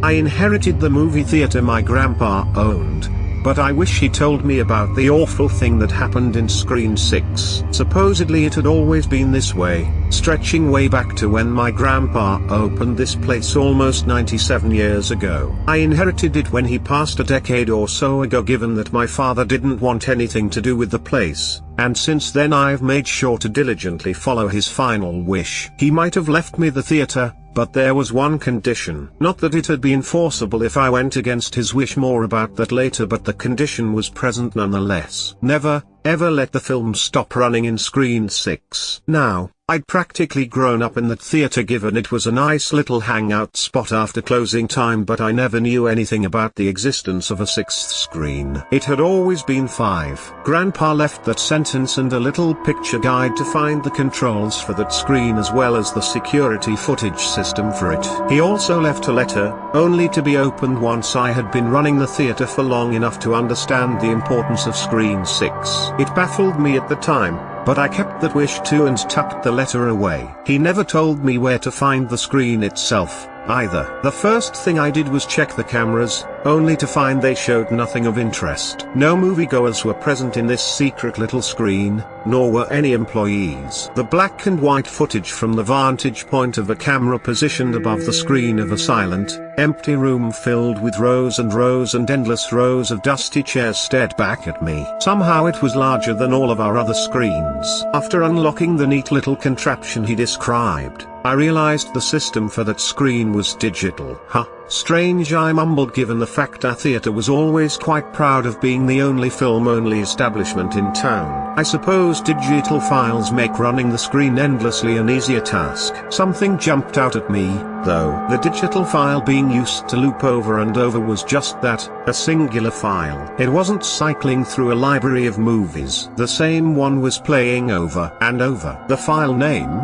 I inherited the movie theater my grandpa owned, but I wish he told me about the awful thing that happened in Screen 6. Supposedly it had always been this way, stretching way back to when my grandpa opened this place almost 97 years ago. I inherited it when he passed a decade or so ago, given that my father didn't want anything to do with the place, and since then I've made sure to diligently follow his final wish. He might have left me the theater, but there was one condition. Not that it had been forcible if I went against his wish, more about that later, but the condition was present nonetheless. Never, ever let the film stop running in Screen 6. Now, I'd practically grown up in that theater, given it was a nice little hangout spot after closing time, but I never knew anything about the existence of a sixth screen. It had always been 5. Grandpa left that sentence and a little picture guide to find the controls for that screen as well as the security footage system for it. He also left a letter, only to be opened once I had been running the theater for long enough to understand the importance of Screen 6. It baffled me at the time, but I kept that wish too and tucked the letter away. He never told me where to find the screen itself, either. The first thing I did was check the cameras, only to find they showed nothing of interest. No moviegoers were present in this secret little screen, nor were any employees. The black and white footage from the vantage point of a camera positioned above the screen of a silent, empty room filled with rows and rows and endless rows of dusty chairs stared back at me. Somehow it was larger than all of our other screens. After unlocking the neat little contraption he described, I realized the system for that screen was digital. Huh, strange, I mumbled, given the fact our theater was always quite proud of being the only film-only establishment in town. I suppose digital files make running the screen endlessly an easier task. Something jumped out at me, though. The digital file being used to loop over and over was just that, a singular file. It wasn't cycling through a library of movies. The same one was playing over and over. The file name?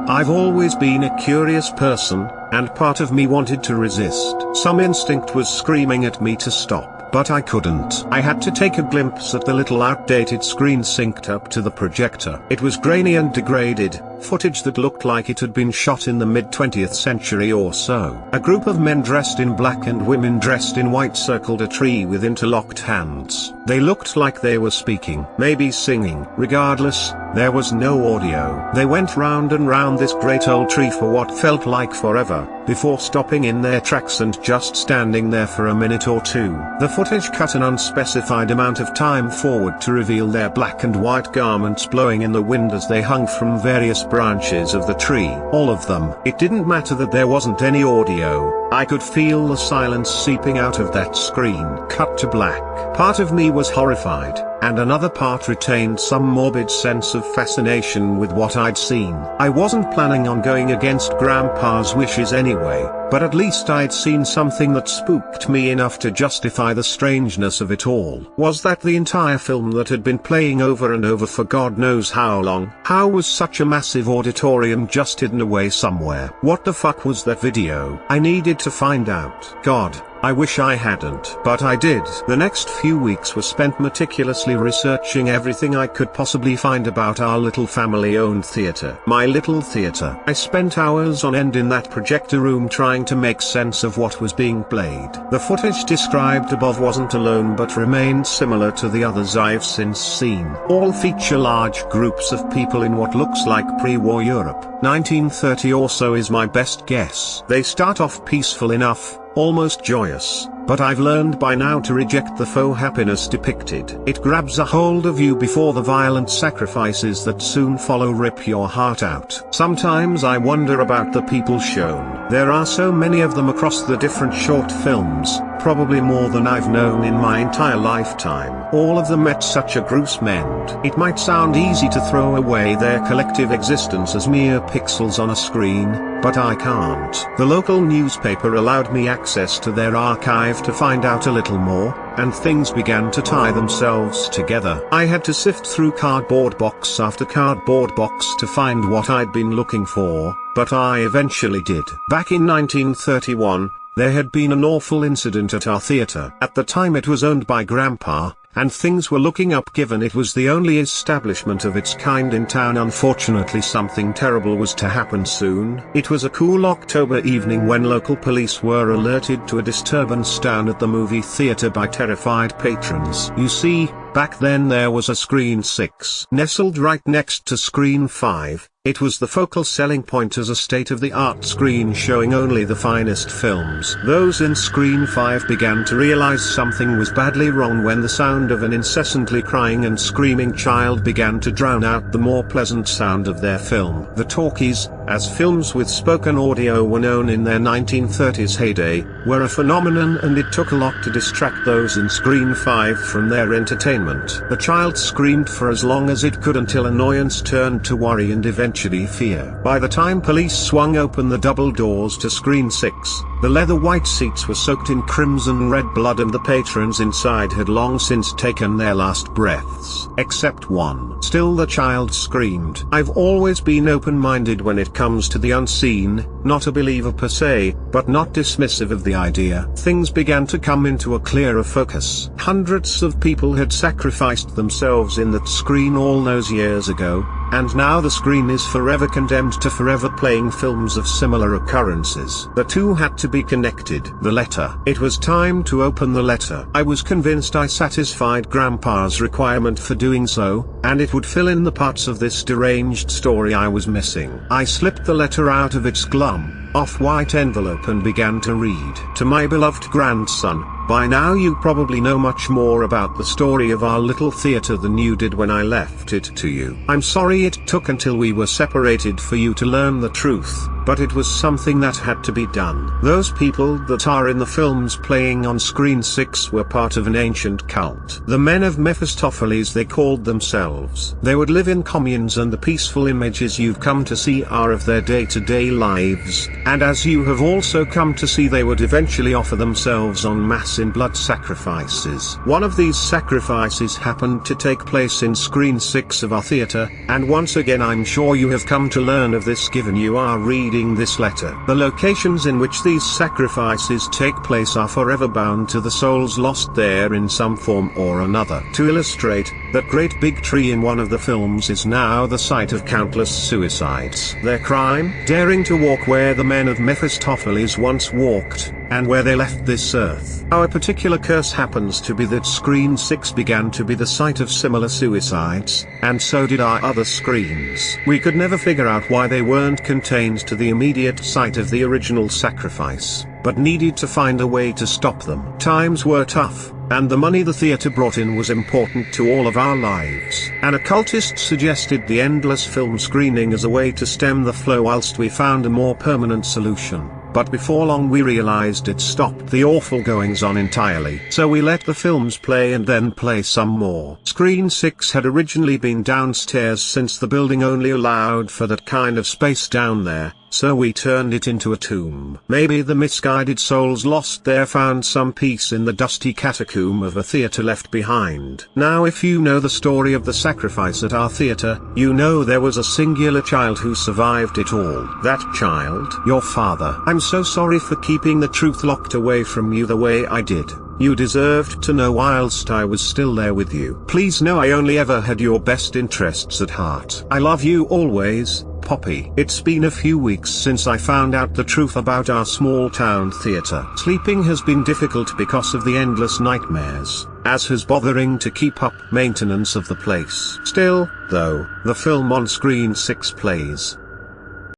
I've always been a curious person, and part of me wanted to resist. Some instinct was screaming at me to stop, but I couldn't. I had to take a glimpse at the little outdated screen synced up to the projector. It was grainy and degraded, footage that looked like it had been shot in the mid-20th century or so. A group of men dressed in black and women dressed in white circled a tree with interlocked hands. They looked like they were speaking, maybe singing. Regardless, there was no audio. They went round and round this great old tree for what felt like forever, before stopping in their tracks and just standing there for a minute or two. The footage cut an unspecified amount of time forward to reveal their black and white garments blowing in the wind as they hung from various branches of the tree. All of them. It didn't matter that there wasn't any audio. I could feel the silence seeping out of that screen. Cut to black. Part of me was horrified, and another part retained some morbid sense of fascination with what I'd seen. I wasn't planning on going against Grandpa's wishes anyway, but at least I'd seen something that spooked me enough to justify the strangeness of it all. Was that the entire film that had been playing over and over for God knows how long? How was such a massive auditorium just hidden away somewhere? What the fuck was that video? I needed to find out. God, I wish I hadn't. But I did. The next few weeks were spent meticulously researching everything I could possibly find about our little family-owned theater. My little theater. I spent hours on end in that projector room trying to make sense of what was being played. The footage described above wasn't alone but remained similar to the others I've since seen. All feature large groups of people in what looks like pre-war Europe. 1930 or so is my best guess. They start off peaceful enough, almost joyous, but I've learned by now to reject the faux happiness depicted. It grabs a hold of you before the violent sacrifices that soon follow rip your heart out. Sometimes I wonder about the people shown. There are so many of them across the different short films, probably more than I've known in my entire lifetime. All of them met such a gruesome end. It might sound easy to throw away their collective existence as mere pixels on a screen, but I can't. The local newspaper allowed me access to their archive to find out a little more, and things began to tie themselves together. I had to sift through cardboard box after cardboard box to find what I'd been looking for, but I eventually did. Back in 1931, there had been an awful incident at our theater. At the time it was owned by Grandpa, and things were looking up given it was the only establishment of its kind in town. Unfortunately, something terrible was to happen soon. It was a cool October evening when local police were alerted to a disturbance down at the movie theater by terrified patrons. You see, back then there was a Screen 6 nestled right next to Screen 5. It was the focal selling point as a state-of-the-art screen showing only the finest films. Those in Screen 5 began to realize something was badly wrong when the sound of an incessantly crying and screaming child began to drown out the more pleasant sound of their film. The talkies, as films with spoken audio were known in their 1930s heyday, were a phenomenon, and it took a lot to distract those in Screen 5 from their entertainment. The child screamed for as long as it could until annoyance turned to worry and eventually fear. By the time police swung open the double doors to Screen 6, the leather white seats were soaked in crimson red blood and the patrons inside had long since taken their last breaths. Except one. Still the child screamed. I've always been open-minded when it comes to the unseen, not a believer per se, but not dismissive of the idea. Things began to come into a clearer focus. Hundreds of people had sacrificed themselves in that screen all those years ago, and now the screen is forever condemned to forever playing films of similar occurrences. The two had to be connected. The letter. It was time to open the letter. I was convinced I satisfied Grandpa's requirement for doing so, and it would fill in the parts of this deranged story I was missing. I slipped the letter out of its glum, off-white envelope and began to read. To my beloved grandson, by now you probably know much more about the story of our little theater than you did when I left it to you. I'm sorry it took until we were separated for you to learn the truth, but it was something that had to be done. Those people that are in the films playing on Screen 6 were part of an ancient cult. The Men of Mephistopheles they called themselves. They would live in communes, and the peaceful images you've come to see are of their day-to-day lives, and as you have also come to see, they would eventually offer themselves en masse in blood sacrifices. One of these sacrifices happened to take place in Screen 6 of our theater, and once again I'm sure you have come to learn of this given you are reading this letter. The locations in which these sacrifices take place are forever bound to the souls lost there in some form or another. To illustrate, that great big tree in one of the films is now the site of countless suicides. Their crime? Daring to walk where the Men of Mephistopheles once walked, and where they left this earth. Our particular curse happens to be that Screen 6 began to be the site of similar suicides, and so did our other screens. We could never figure out why they weren't contained to the immediate site of the original sacrifice, but needed to find a way to stop them. Times were tough, and the money the theater brought in was important to all of our lives. An occultist suggested the endless film screening as a way to stem the flow whilst we found a more permanent solution. But before long we realized it stopped the awful goings-on entirely. So we let the films play and then play some more. Screen 6 had originally been downstairs since the building only allowed for that kind of space down there, so we turned it into a tomb. Maybe the misguided souls lost there found some peace in the dusty catacomb of a theater left behind. Now if you know the story of the sacrifice at our theater, you know there was a singular child who survived it all. That child? Your father. I'm so sorry for keeping the truth locked away from you the way I did. You deserved to know whilst I was still there with you. Please know I only ever had your best interests at heart. I love you always, Poppy. It's been a few weeks since I found out the truth about our small town theater. Sleeping has been difficult because of the endless nightmares, as has bothering to keep up maintenance of the place. Still, though, the film on Screen 6 plays.